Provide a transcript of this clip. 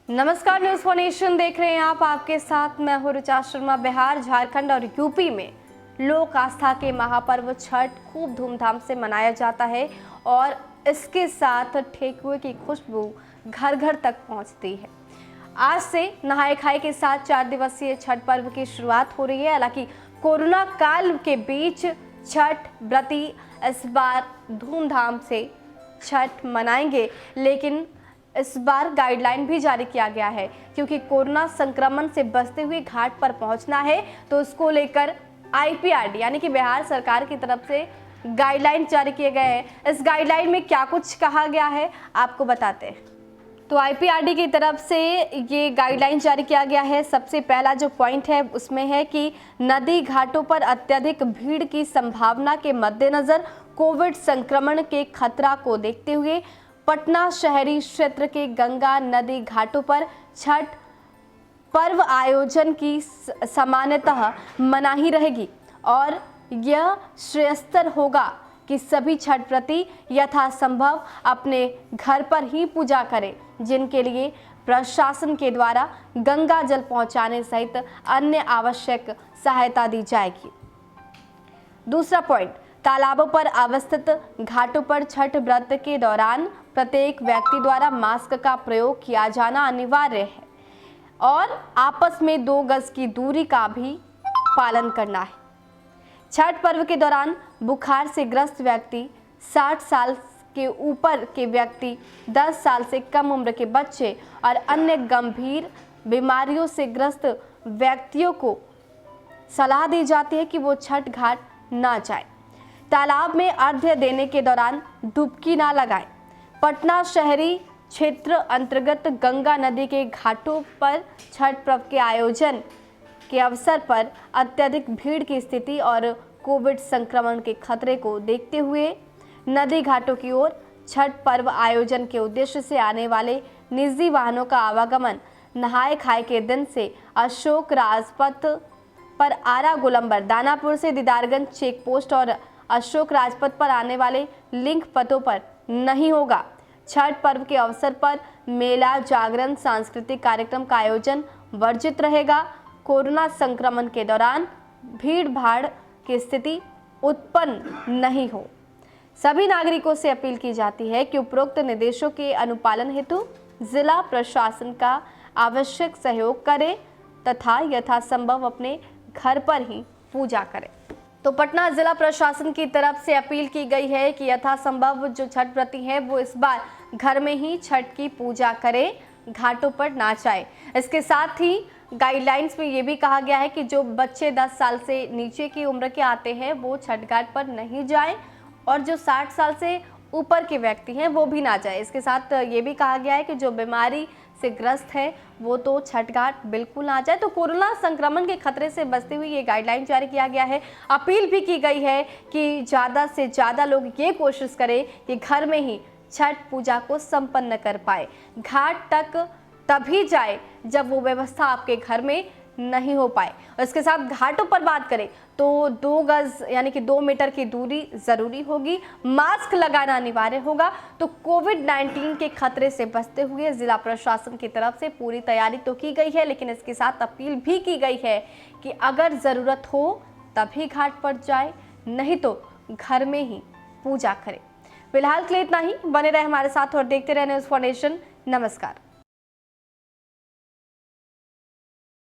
नमस्कार, news for nation देख रहे हैं आप। आपके साथ मैं हूं ऋचा शर्मा। बिहार, झारखंड और यूपी में लोक आस्था के महापर्व छठ खूब धूमधाम से मनाया जाता है और इसके साथ ठेकुए की खुशबू घर घर तक पहुंचती है। आज से नहाय खाए के साथ 4 दिवसीय छठ पर्व की शुरुआत हो रही है। हालांकि कोरोना काल के बीच छठ व्रती इस बार धूमधाम से छठ मनाएंगे, लेकिन इस बार गाइडलाइन भी जारी किया गया है क्योंकि कोरोना संक्रमण से बचते हुए घाट पर पहुंचना है। तो इसको लेकर IPRD यानी कि बिहार सरकार की तरफ से गाइडलाइन जारी किए गए हैं। इस गाइडलाइन में क्या कुछ कहा गया है आपको बताते हैं। तो IPRD की तरफ से ये गाइडलाइन जारी किया गया है। सबसे पहला जो पॉइंट है उसमें है कि नदी घाटों पर अत्यधिक भीड़ की संभावना के मद्देनजर कोविड संक्रमण के खतरा को देखते हुए पटना शहरी क्षेत्र के गंगा नदी घाटों पर छठ पर्व आयोजन की सामान्यतः मनाही रहेगी और यह श्रेयस्कर होगा कि सभी छठ व्रती यथासंभव अपने घर पर ही पूजा करें, जिनके लिए प्रशासन के द्वारा गंगा जल पहुंचाने सहित अन्य आवश्यक सहायता दी जाएगी। दूसरा पॉइंट, तालाबों पर अवस्थित घाटों पर छठ व्रत के दौरान प्रत्येक व्यक्ति द्वारा मास्क का प्रयोग किया जाना अनिवार्य है और आपस में 2 गज की दूरी का भी पालन करना है। छठ पर्व के दौरान बुखार से ग्रस्त व्यक्ति, 60 साल के ऊपर के व्यक्ति, 10 साल से कम उम्र के बच्चे और अन्य गंभीर बीमारियों से ग्रस्त व्यक्तियों को सलाह दी जाती है कि वो छठ घाट ना जाए। तालाब में अर्घ्य देने के दौरान डुबकी ना लगाएं। पटना शहरी क्षेत्र अंतर्गत गंगा नदी के घाटों पर छठ पर्व के आयोजन के अवसर पर अत्यधिक भीड़ की स्थिति और कोविड संक्रमण के खतरे को देखते हुए नदी घाटों की ओर छठ पर्व आयोजन के उद्देश्य से आने वाले निजी वाहनों का आवागमन नहाय खाए के दिन से अशोक राजपथ पर आरा गोलंबर, दानापुर से दीदारगंज चेक पोस्ट और अशोक राजपथ पर आने वाले लिंक पथों पर नहीं होगा। छठ पर्व के अवसर पर मेला, जागरण, सांस्कृतिक कार्यक्रम का आयोजन वर्जित रहेगा। कोरोना संक्रमण के दौरान भीड़ भाड़ की स्थिति उत्पन्न नहीं हो। सभी नागरिकों से अपील की जाती है कि उपरोक्त निर्देशों के अनुपालन हेतु जिला प्रशासन का आवश्यक सहयोग करें तथा यथासंभव अपने घर पर ही पूजा करें। तो पटना जिला प्रशासन की तरफ से अपील की गई है कि यथासंभव जो छठ व्रती हैं वो इस बार घर में ही छठ की पूजा करें, घाटों पर ना जाए। इसके साथ ही गाइडलाइंस में ये भी कहा गया है कि जो बच्चे 10 साल से नीचे की उम्र के आते हैं वो छठ घाट पर नहीं जाएं और जो 60 साल से ऊपर के व्यक्ति हैं वो भी ना जाए। इसके साथ ये भी कहा गया है कि जो बीमारी से ग्रस्त है वो तो छठ घाट बिल्कुल ना जाए। तो कोरोना संक्रमण के खतरे से बचते हुए ये गाइडलाइन जारी किया गया है। अपील भी की गई है कि ज़्यादा से ज़्यादा लोग ये कोशिश करें कि घर में ही छठ पूजा को संपन्न कर पाए। घाट तक तभी जाए जब वो व्यवस्था आपके घर में नहीं हो पाए। इसके साथ घाटों पर बात करें तो 2 गज यानी कि 2 मीटर की दूरी जरूरी होगी। मास्क लगाना अनिवार्य होगा। तो कोविड-19 के खतरे से बचते हुए जिला प्रशासन की तरफ से पूरी तैयारी तो की गई है, लेकिन इसके साथ अपील भी की गई है कि अगर ज़रूरत हो तभी घाट पर जाए, नहीं तो घर में ही पूजा करें। फिलहाल के लिए इतना ही। बने रहे हमारे साथ और देखते रहे न्यूज़ फॉर नेशन। नमस्कार।